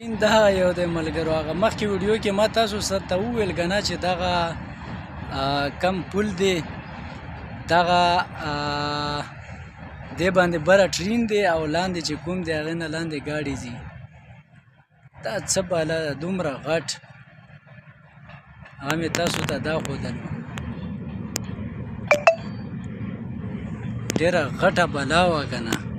دا یو د ملګرو هغه مخکې ویډیو کې ما تاسو سره ته وویل که نه چې دغه کم پل دی دغه دې باندې بره ټرین دی او لاندې چې کوم دی هغې نه لاندې ګاډي ځي دا څه بالا ده دومره غټ هغه مې تاسو ته دا ښودلو ډېره غټه بلا وه که نه